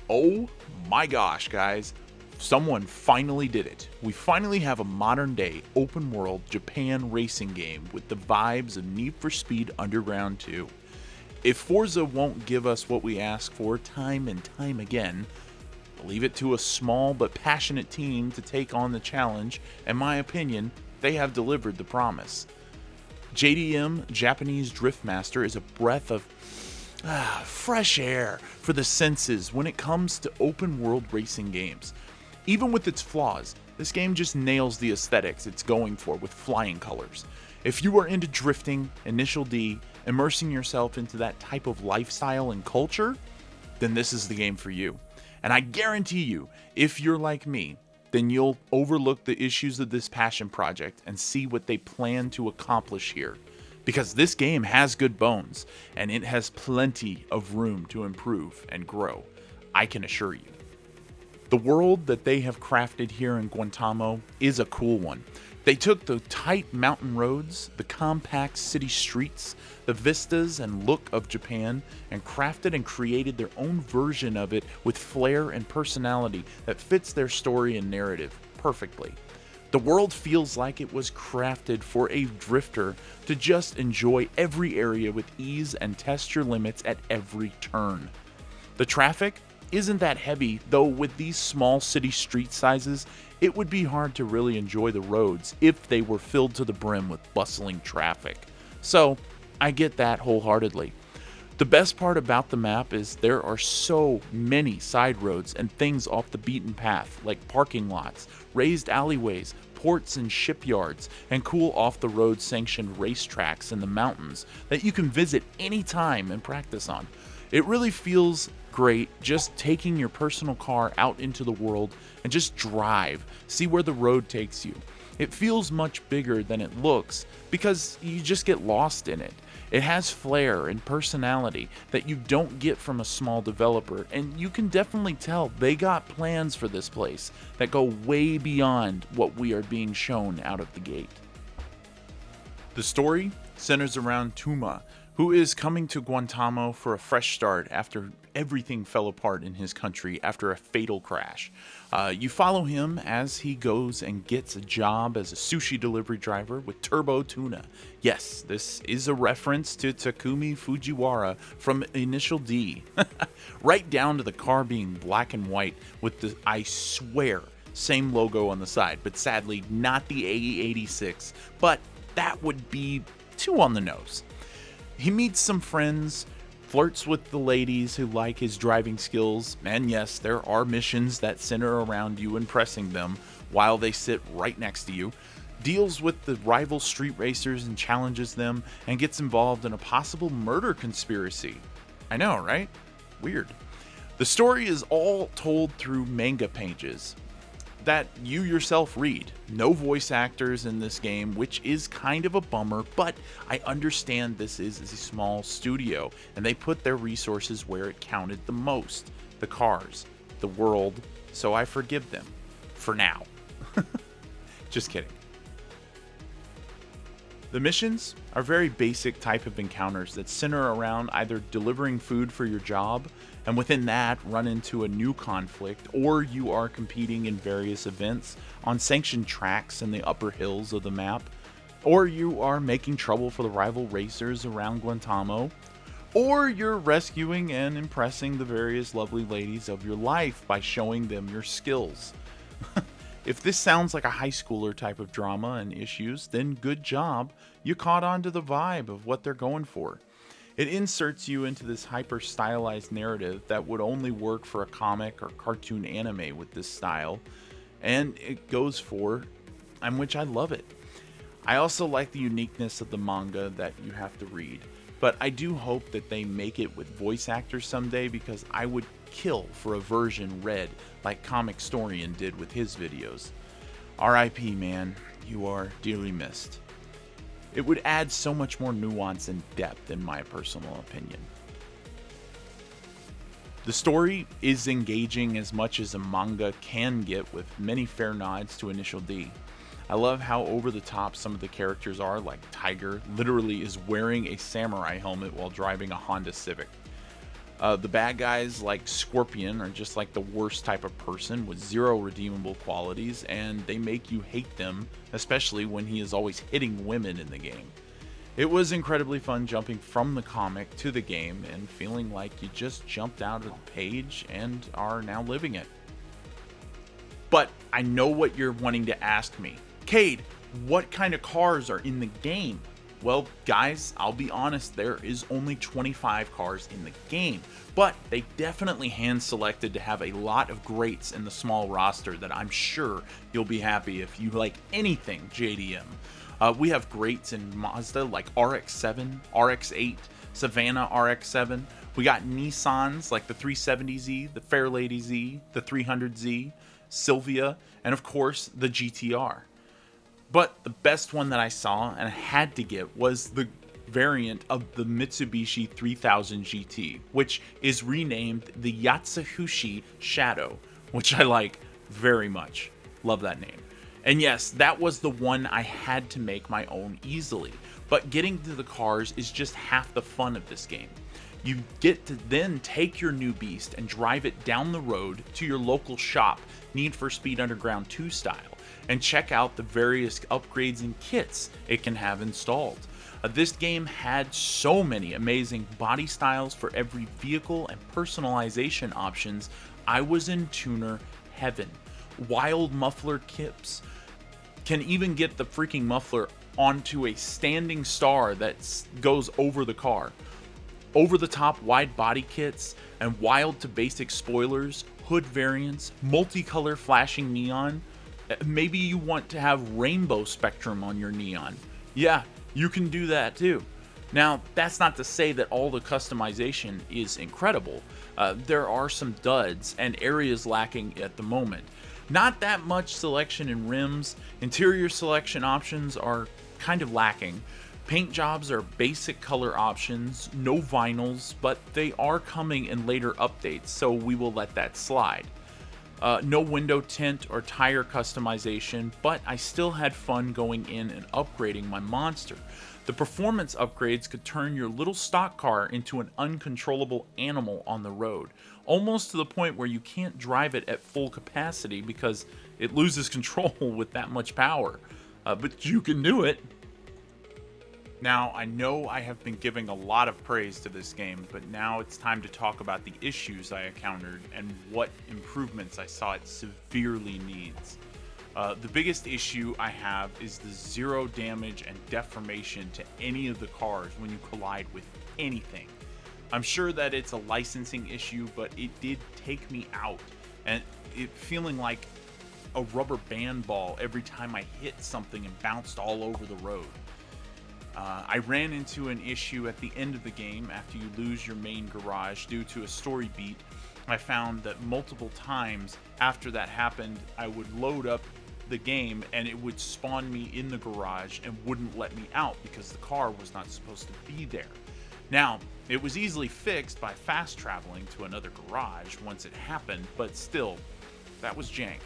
Oh my gosh, guys. Someone finally did it. We finally have a modern day open world Japan racing game with the vibes of Need for Speed Underground 2. If Forza won't give us what we ask for time and time again, leave it to a small but passionate team to take on the challenge. In my opinion, they have delivered the promise. JDM, Japanese Drift Master, is a breath of fresh air for the senses when it comes to open world racing games. Even with its flaws, this game just nails the aesthetics it's going for with flying colors. If you are into drifting, Initial D, immersing yourself into that type of lifestyle and culture, then this is the game for you. And I guarantee you, if you're like me, then you'll overlook the issues of this passion project and see what they plan to accomplish here. Because this game has good bones, and it has plenty of room to improve and grow, I can assure you. The world that they have crafted here in Guantanamo is a cool one. They took the tight mountain roads, the compact city streets, the vistas and look of Japan, and crafted and created their own version of it with flair and personality that fits their story and narrative perfectly. The world feels like it was crafted for a drifter to just enjoy every area with ease and test your limits at every turn. The traffic isn't that heavy, though with these small city street sizes, it would be hard to really enjoy the roads if they were filled to the brim with bustling traffic. So, I get that wholeheartedly. The best part about the map is there are so many side roads and things off the beaten path, like parking lots, raised alleyways, ports and shipyards, and cool off-the-road sanctioned racetracks in the mountains that you can visit anytime and practice on. It really feels great just taking your personal car out into the world and just drive, see where the road takes you. It feels much bigger than it looks because you just get lost in it. It has flair and personality that you don't get from a small developer, and you can definitely tell they got plans for this place that go way beyond what we are being shown out of the gate. The story centers around Tuma, who is coming to Guantanamo for a fresh start after everything fell apart in his country after a fatal crash. You follow him as he goes and gets a job as a sushi delivery driver with Turbo Tuna. Yes, this is a reference to Takumi Fujiwara from Initial D. Right down to the car being black and white with the, I swear, same logo on the side, but sadly not the AE86, but that would be too on the nose. He meets some friends, flirts with the ladies who like his driving skills, and yes, there are missions that center around you impressing them while they sit right next to you, deals with the rival street racers and challenges them, and gets involved in a possible murder conspiracy. I know, right? Weird. The story is all told through manga pages that you yourself read. No voice actors in this game, which is kind of a bummer, but I understand this is a small studio and they put their resources where it counted the most. The cars, the world, so I forgive them. For now. Just kidding. The missions are very basic type of encounters that center around either delivering food for your job, and within that run into a new conflict, or you are competing in various events on sanctioned tracks in the upper hills of the map, or you are making trouble for the rival racers around Guantanamo, or you're rescuing and impressing the various lovely ladies of your life by showing them your skills. If this sounds like a high schooler type of drama and issues, then good job, you caught on to the vibe of what they're going for. It inserts you into this hyper stylized narrative that would only work for a comic or cartoon anime with this style, and it goes for, and which I love it. I also like the uniqueness of the manga that you have to read, but I do hope that they make it with voice actors someday, because I would kill for a version read like Comic Storian did with his videos. RIP, man, you are dearly missed. It would add so much more nuance and depth in my personal opinion. The story is engaging as much as a manga can get, with many fair nods to Initial D. I love how over the top some of the characters are, like Tiger literally is wearing a samurai helmet while driving a Honda Civic. The bad guys like Scorpion are just like the worst type of person with zero redeemable qualities, and they make you hate them, especially when he is always hitting women in the game. It was incredibly fun jumping from the comic to the game and feeling like you just jumped out of the page and are now living it. But I know what you're wanting to ask me. Kade, what kind of cars are in the game? Well, guys, I'll be honest, there is only 25 cars in the game, but they definitely hand-selected to have a lot of greats in the small roster that I'm sure you'll be happy if you like anything JDM. We have greats in Mazda like RX-7, RX-8, Savannah RX-7. We got Nissans like the 370Z, the Fairlady Z, the 300Z, Sylvia, and of course the GTR. But the best one that I saw and I had to get was the variant of the Mitsubishi 3000 GT, which is renamed the Yatsuhushi Shadow, which I like very much. Love that name. And yes, that was the one I had to make my own easily. But getting to the cars is just half the fun of this game. You get to then take your new beast and drive it down the road to your local shop, Need for Speed Underground 2 style, and check out the various upgrades and kits it can have installed. This game had so many amazing body styles for every vehicle and personalization options. I was in tuner heaven. Wild muffler kits. Can even get the freaking muffler onto a standing star that goes over the car. Over-the-top wide body kits and wild to basic spoilers, hood variants, multicolor flashing neon. Maybe you want to have rainbow spectrum on your neon. Yeah, you can do that too. Now, that's not to say that all the customization is incredible. There are some duds and areas lacking at the moment. Not that much selection in rims. Interior selection options are kind of lacking. Paint jobs are basic color options, no vinyls, but they are coming in later updates, so we will let that slide. No window tint or tire customization, but I still had fun going in and upgrading my monster. The performance upgrades could turn your little stock car into an uncontrollable animal on the road, almost to the point where you can't drive it at full capacity because it loses control with that much power. But you can do it. Now, I know I have been giving a lot of praise to this game, but now it's time to talk about the issues I encountered and what improvements I saw it severely needs. The biggest issue I have is the zero damage and deformation to any of the cars when you collide with anything. I'm sure that it's a licensing issue, but it did take me out, and it feeling like a rubber band ball every time I hit something and bounced all over the road. I ran into an issue at the end of the game after you lose your main garage due to a story beat. I found that multiple times after that happened, I would load up the game and it would spawn me in the garage and wouldn't let me out because the car was not supposed to be there. Now, it was easily fixed by fast traveling to another garage once it happened, but still, that was jank.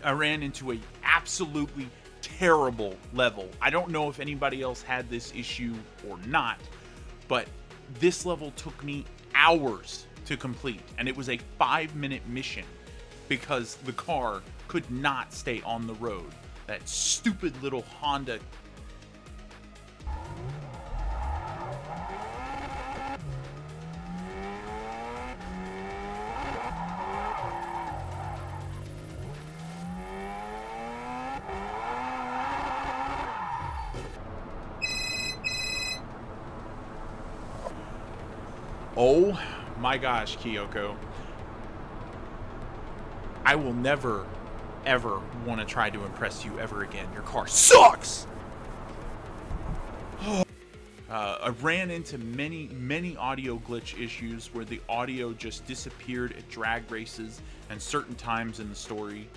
I ran into a absolutely terrible level. I don't know if anybody else had this issue or not, but this level took me hours to complete, and it was a 5-minute mission because the car could not stay on the road. That stupid little Honda. Oh my gosh, Kyoko. I will never, ever want to try to impress you ever again. Your car sucks! I ran into many audio glitch issues where the audio just disappeared at drag races and certain times in the story.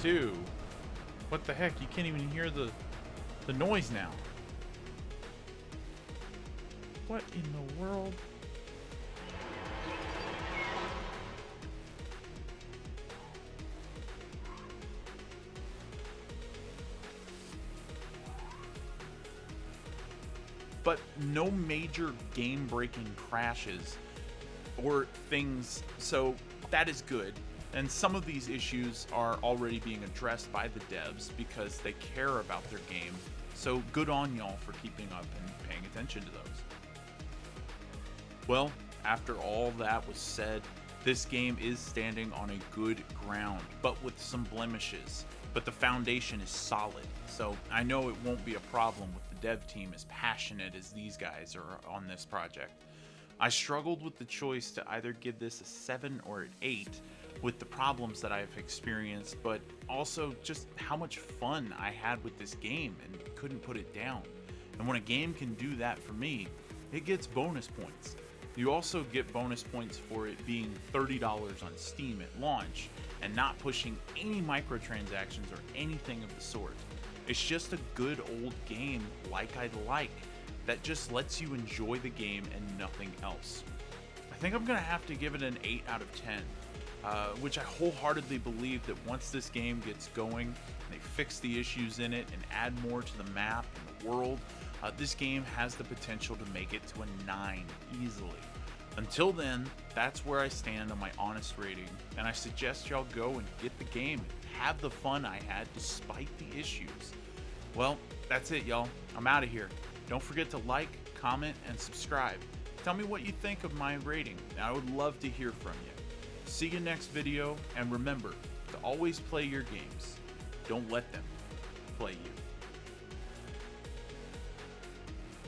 Too. What the heck? You can't even hear the The noise now. What in the world? But no major game-breaking crashes or things, so that is good. And some of these issues are already being addressed by the devs because they care about their game. So good on y'all for keeping up and paying attention to those. Well, after all that was said, this game is standing on a good ground, but with some blemishes. But the foundation is solid, so I know it won't be a problem with the dev team as passionate as these guys are on this project. I struggled with the choice to either give this a 7 or an 8 with the problems that I've experienced, but also just how much fun I had with this game and couldn't put it down. And when a game can do that for me, it gets bonus points. You also get bonus points for it being $30 on Steam at launch and not pushing any microtransactions or anything of the sort. It's just a good old game like I like that just lets you enjoy the game and nothing else. I think I'm gonna have to give it an 8 out of 10, which I wholeheartedly believe that once this game gets going and they fix the issues in it and add more to the map and the world, this game has the potential to make it to a 9 easily. Until then, that's where I stand on my honest rating, and I suggest y'all go and get the game and have the fun I had despite the issues. Well, that's it, y'all. I'm out of here. Don't forget to like, comment, and subscribe. Tell me what you think of my rating, and I would love to hear from you. See you next video, and remember to always play your games. Don't let them play you.